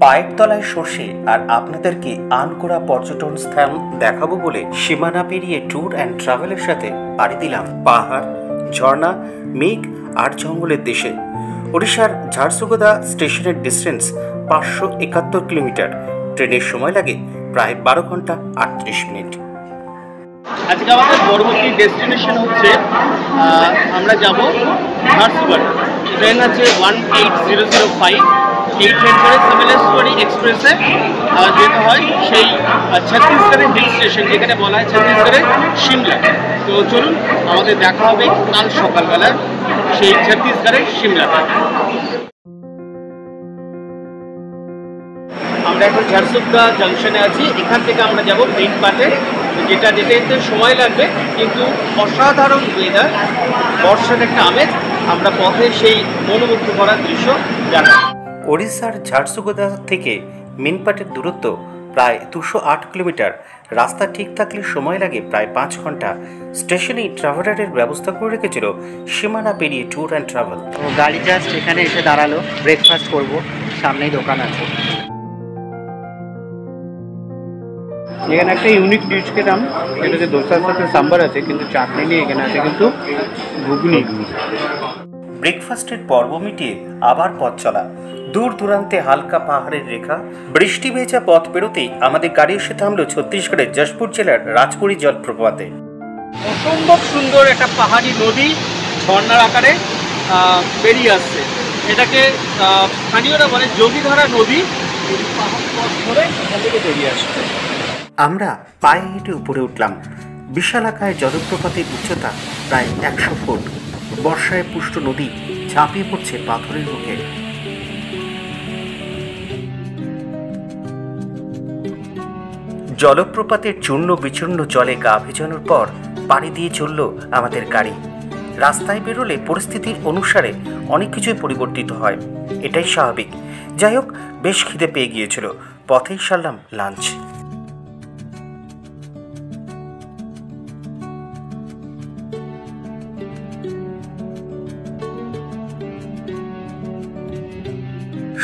পায়ের তলায় সর্ষে আর আপনাদেরকে আনকোরা পর্যটন স্থান দেখাবো বলে সীমানা পেরিয়ে ট্যুর অ্যান্ড ট্রাভেলের সাথে পাড়ি দিলাম পাহাড়, ঝর্ণা, মেঘ আর জঙ্গলের দেশে। ওড়িশার ঝারসুগুদা স্টেশনের ডিস্টেন্স 571 কিলোমিটার। ট্রেনের সময় লাগে প্রায় 12 ঘন্টা 38 মিনিট। আজকে আমাদের পরবর্তী ডেস্টিনেশন হচ্ছে আমরা যাব ঝারসুগুদা। ট্রেন আছে 18005। এই ট্রেন করে সামেলেশ্বরী এক্সপ্রেসে যেতে হয় সেই ছত্তিশগড়ের হিল স্টেশন, যেখানে বলা হয় ছত্তিশগড়ের সিমলা। তো চলুন আমাদের দেখা হবে কাল সকালবেলায় সেই ছত্তিশগড়ের সিমলাতে। আমরা এখন ঝারসুগুদা জাংশনে আছি। এখান থেকে আমরা যাব মেইন পার্টে, যেটা যেতে সময় লাগবে, কিন্তু অসাধারণ ওয়েদার, বর্ষার একটা আমেজ। আমরা পথে সেই মনোমুগ্ধ করার দৃশ্য দেখাবো। ওড়িশার ঝারসুগুদা থেকে মিনপাটের দূরত্ব প্রায় 208 কিলোমিটার। রাস্তা ঠিক থাকলে সময় লাগে প্রায় 5 ঘন্টা। স্টেশনেই ট্রাভেলারের ব্যবস্থা করে রেখেছিল সীমানা পেরিয়ে ট্যুর অ্যান্ড ট্রাভেল। গাড়ি জাস্ট এখানে এসে দাঁড়ালো, ব্রেকফাস্ট করব, সামনেই দোকান আছে। এখানে একটা ইউনিক ডিশ খেলাম, এটাতে দোসার সাথে সাম্বার আছে, কিন্তু চাটনি নিয়ে এখানে আছে কিন্তু ঘুগনি। ব্রেকফাস্টের পর্ব মিটিয়ে আবার পথ চলা। দূর দূরান্তে হালকা পাহাড়ের রেখা। বৃষ্টি ভেজা পথ পেরোতেই আমাদের গাড়ি এসে থামলো ছত্তিশগড়ের যশপুর জেলার রাজপুরি জলপ্রপাতে। অসম্ভব সুন্দর একটা পাহাড়ি নদী ঝর্ণার আকারে বেরিয়ে আসছে। এটাকে স্থানীয়রা বলে যোগীধারা নদী। পাহাড় পথ ধরে এখান থেকে বেরিয়ে আসছে। আমরা পায়ে হেঁটে উপরে উঠলাম। বিশালাকায় জলপ্রপাতের উচ্চতা প্রায় 100 ফুট। বর্ষায় পুষ্ট নদী ঝাঁপিয়ে পড়ছে পাথরের মুখে। জলপ্রপাতের চূর্ণ বিচূর্ণ জলে গা ভেজানোর পর পাড়ি দিয়ে চলল আমাদের গাড়ি। রাস্তায় বেরোলে পরিস্থিতির অনুসারে অনেক কিছুই পরিবর্তিত হয়, এটাই স্বাভাবিক। যাই হোক, বেশ খিদে পেয়ে গিয়েছিল। পথেই সারলাম লাঞ্চ।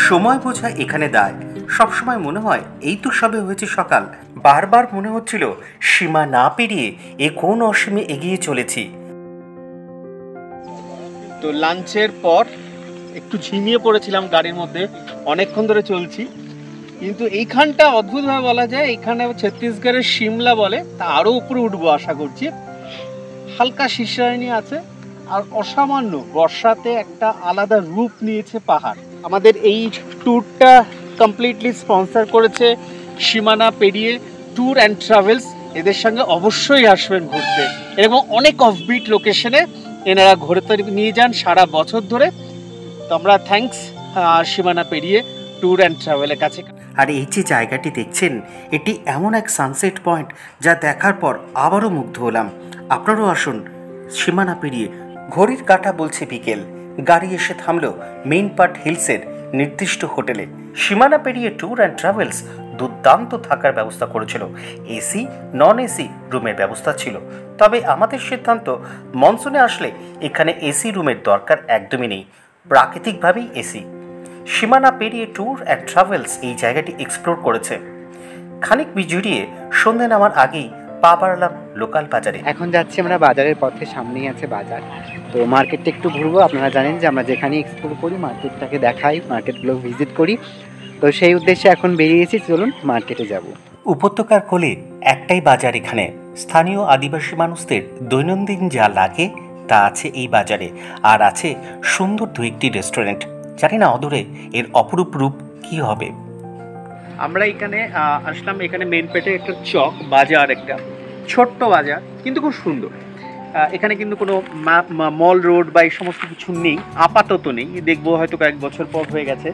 সময় বোঝা এখানে দায়। সবসময় মনে হয় এই তো সবে হয়েছে সকাল। বারবার মনে হচ্ছিল সীমা না পেরিয়ে এ কোন অসীমে এগিয়ে চলেছি। তো লাঞ্চের পর একটু ঝিমিয়ে পড়েছিলাম গাড়ির মধ্যে, অনেকক্ষণ ধরে চলছি। কিন্তু এইখানটা অদ্ভুতভাবে বলা যায়, এখানে ছত্তিশগড়ের সিমলা বলে, তা আরও উপরে উঠবো আশা করছি। হালকা শিশিরানি আছে আর অসামান্য বর্ষাতে একটা আলাদা রূপ নিয়েছে পাহাড়। আমাদের এই ট্যুরটা কমপ্লিটলি স্পন্সর করেছে সীমানা পেরিয়ে ট্যুর অ্যান্ড ট্রাভেলস। এদের সঙ্গে অবশ্যই আসবেন ঘুরতে। এবং অনেক অফবিট লোকেশনে এনারা ঘুরতে নিয়ে যান সারা বছর ধরে। তো আমরা থ্যাঙ্কস সীমানা পেরিয়ে ট্যুর অ্যান্ড ট্রাভেলের কাছে। আর এই যে জায়গাটি দেখছেন, এটি এমন এক সানসেট পয়েন্ট যা দেখার পর আবারও মুগ্ধ হলাম। আপনারাও আসুন সীমানা পেরিয়ে। ঘড়ির কাঁটা বলছে বিকেল। গাড়ি এসে থামলো মেইন পার্ট হিলসের নির্দিষ্ট হোটেলে। সীমানা পেরিয়ে ট্যুর অ্যান্ড ট্রাভেলস দুর্দান্ত থাকার ব্যবস্থা করেছিল। এসি, নন এসি রুমের ব্যবস্থা ছিল। তবে আমাদের সিদ্ধান্ত, মনসুনে আসলে এখানে এসি রুমের দরকার একদমই নেই, প্রাকৃতিকভাবেই এসি। সীমানা পেরিয়ে ট্যুর অ্যান্ড ট্রাভেলস এই জায়গাটি এক্সপ্লোর করেছে। খানিক বিজুড়িয়ে সন্ধ্যে নামার আগেই পা বাড়ালাম লোকাল বাজারে। এখন যাচ্ছি আমরা বাজারের পথে, সামনেই আছে বাজার। তো মার্কেটটা একটু ঘুরবো। আপনারা জানেন যে আমরা যেখানেই এক্সপ্লোর করি মার্কেটটাকে দেখাই, মার্কেটগুলো ভিজিট করি। তো সেই উদ্দেশ্যে এখন বেরিয়েছি, চলুন মার্কেটে যাব। উপত্যকার কোলে একটাই বাজার এখানে। স্থানীয় আদিবাসী মানুষদের দৈনন্দিন যা লাগে তা আছে এই বাজারে। আর আছে সুন্দর দু একটি রেস্টুরেন্ট। জানি না অদূরে এর অপরূপ রূপ কী হবে। আমরা এখানে আসলাম, এখানে মেন পেটে একটা চক বাজার, একটা ছোট্ট বাজার, কিন্তু খুব সুন্দর। এখানে কিন্তু কোনো মল রোড বা এই সমস্ত কিছু নেই, আপাতত নেই। দেখবো হয়তো কয়েক বছর পর হয়ে গেছে,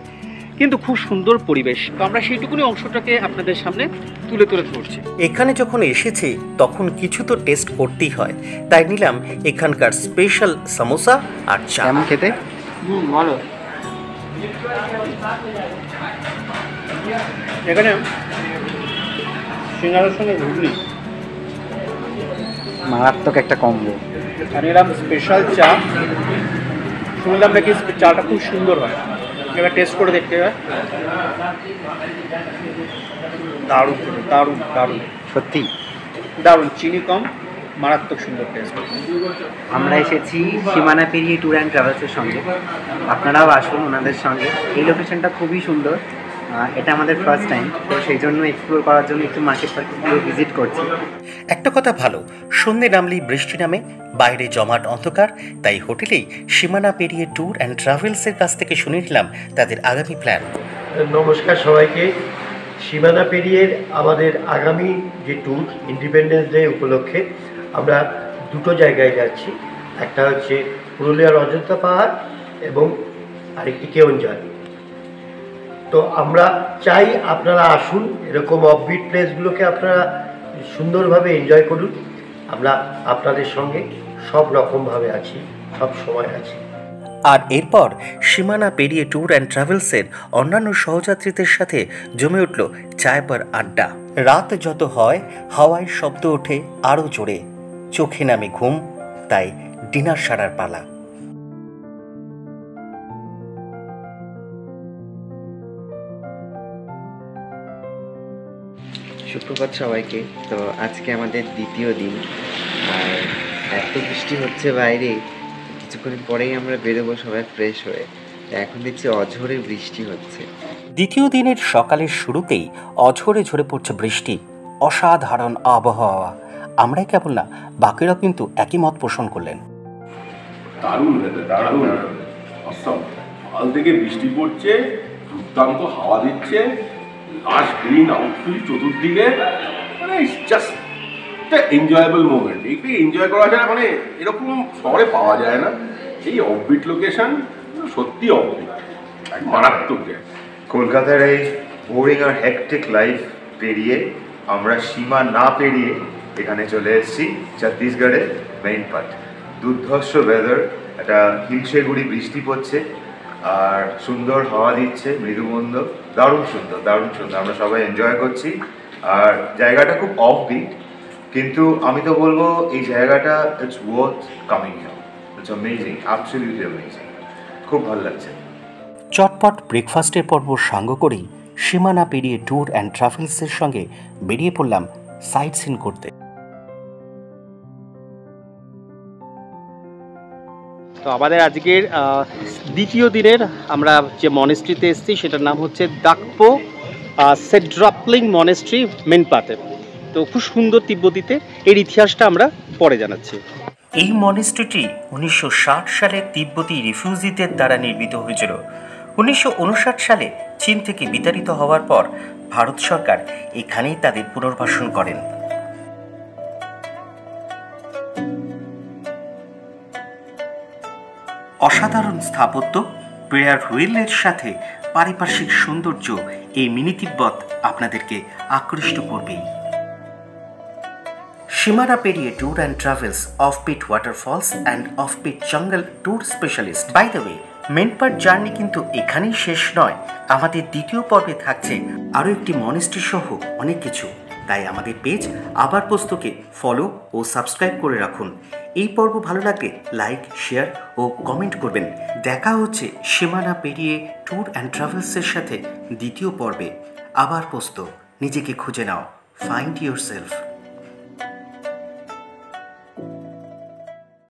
কিন্তু খুব সুন্দর পরিবেশ। তো আমরা সেইটুকুনি অংশটাকে আপনাদের সামনে তুলে তুলে ধরছি। এখানে যখন এসেছি তখন কিছু তো টেস্ট করতেই হয়, তাই নিলাম এখানকার স্পেশাল সামোসা আর চা। কেমন খেতে? ভালো। এখানে সিঙ্গারার সঙ্গে ঘুগনি, মারাত্মক একটা কম্বো। আর এরকম স্পেশাল চা, শুনলাম নাকি চাটা খুব সুন্দর হয়। এবার টেস্ট করে দেখতে হবে। দারুণ খেতে, দারুণ দারুণ, সত্যি দারুণ, চিনি কম, মারাত্মক সুন্দর টেস্ট। আমরা এসেছি সীমানা পেরিয়ে ট্যুর অ্যান্ড ট্রাভেলসের সঙ্গে, আপনারাও আসুন ওনাদের সঙ্গে। এই লোকেশনটা খুবই সুন্দর, এটা আমাদের ফার্স্ট টাইম, তো সেই জন্য এক্সপ্লোর করার জন্য একটু মার্কেট পার্কেটগুলো ভিজিট করছি। একটা কথা ভালো, সন্ধে নামলেই বৃষ্টি নামে, বাইরে জমাট অন্ধকার, তাই হোটেলেই সীমানা পেরিয়ে ট্যুর অ্যান্ড ট্রাভেলসের কাছ থেকে শুনে নিলাম তাদের আগামী প্ল্যান। নমস্কার সবাইকে। সীমানা পেরিয়ে আমাদের আগামী যে ট্যুর ইন্ডিপেন্ডেন্স ডে উপলক্ষে আমরা দুটো জায়গায় যাচ্ছি। একটা হচ্ছে পুরুলিয়ার অযোধ্যা পাহাড় এবং আরেকটি কেওনঝড়। তো আমরা চাই আপনারা আসুন, এরকম অফবিট প্লেসগুলোকে আপনারা সুন্দরভাবে এনজয় করুন। আমরা আপনাদের সঙ্গে সব রকমভাবে আছি, সব সময় আছি। আর এরপর সীমানা পেরিয়ে ট্যুর অ্যান্ড ট্রাভেলসের অন্যান্য সহযাত্রীদের সাথে জমে উঠল চায় পর আড্ডা। রাত যত হয় হাওয়ায় শব্দ ওঠে আরও জোরে, চোখে নামে ঘুম, তাই ডিনার সারার পালা। সুপ্রভাত সবাইকে। তো আজকে আমাদের দ্বিতীয় দিন, আর এত বৃষ্টি হচ্ছে বাইরে, কিছুক্ষণ পরেই আমরা বেরোবো সবাই ফ্রেশ হয়ে। এখন দেখছি অঝোরে বৃষ্টি হচ্ছে। দ্বিতীয় দিনের সকালের শুরুতেই অঝরে ঝরে পড়ছে বৃষ্টি, অসাধারণ আবহাওয়া। আমরাই কেবল না, বাকিরাও কিন্তু একই মত পোষণ করলেন। দারুণ ওয়েদার, দারুণ অসম। সকাল থেকে বৃষ্টি পড়ছে, দুর্দান্ত হাওয়া দিচ্ছে, লাশ গ্রিন আউটফিল্ড চতুর্দিকে, মানে জাস্ট একটা এনজয়েবল মোমেন্ট। এইটা এনজয় করা যায়, মানে এরকম শহরে পাওয়া যায় না। এই অফবিট লোকেশন, সত্যি অফবিট, এক মারাত্মক জায়গা। কলকাতার এই বোরিং আর হেকটিক লাইফ পেরিয়ে আমরা সীমা না পেরিয়ে এখানে চলে এসেছি ছত্তিশগড়ের মেইন পার্ট। দুর্ধর্ষ ওয়েদার, একটা হিমসেগুড়ি বৃষ্টি পড়ছে আর সুন্দর হাওয়া দিচ্ছে, মৃদুমন্দ, দারুণ সুন্দর, দারুণ সুন্দর। আমরা সবাই এনজয় করছি। আর জায়গাটা খুব অফবিট, কিন্তু আমি তো বলবো এই জায়গাটা it's worth coming here. It's amazing, absolutely amazing, খুব ভালো লাগছে। চটপট ব্রেকফাস্টের পর্ব সাঙ্গ করেই সীমানা পেরিয়ে ট্যুর অ্যান্ড ট্রাভেলসের সঙ্গে বেরিয়ে পড়লাম সাইট সিন করতে। তো আমাদের আজকের দ্বিতীয় দিনের আমরা যে মনেস্ট্রিতে এসেছি সেটার নাম হচ্ছে দাকপো সেড্রাপলিং মনেস্ট্রি মেনপাতে। তো খুব সুন্দর তিব্বতীতে, এর ইতিহাসটা আমরা পরে জানাচ্ছি। এই মনেস্ট্রিটি 1960 সালে তিব্বতী রিফিউজিদের দ্বারা নির্মিত হয়েছিল। 1959 সালে চীন থেকে বিতাড়িত হওয়ার পর ভারত সরকার এখানেই তাদের পুনর্বাসন করেন। অসাধারণ স্থাপত্য, প্রেয়ার হুইলের সাথে পারিপার্শ্বিক সৌন্দর্য এই মিনি তিব্বত আপনাদেরকে আকৃষ্ট করবেই। সীমানা পেরিয়ে tour and travels, offbeat waterfalls and offbeat জঙ্গল tour specialist. By the way, main part journey কিন্তু এখানেই শেষ নয়। আমাদের দ্বিতীয় পর্বে থাকছে আরও একটি মনেস্ট্রি সহ অনেক কিছু। তাই আমাদের পেজ আবার পোস্তকে ফলো ও সাবস্ক্রাইব করে রাখুন। এই পর্ব ভালো লাগলে লাইক, শেয়ার ও কমেন্ট করবেন। দেখা হচ্ছে সীমানা পেরিয়ে ট্যুর অ্যান্ড ট্রাভেলসের সাথে দ্বিতীয় পর্বে। আবার পোস্ত, নিজেকে খুঁজে নাও, ফাইন্ড ইয়োরসেলফ।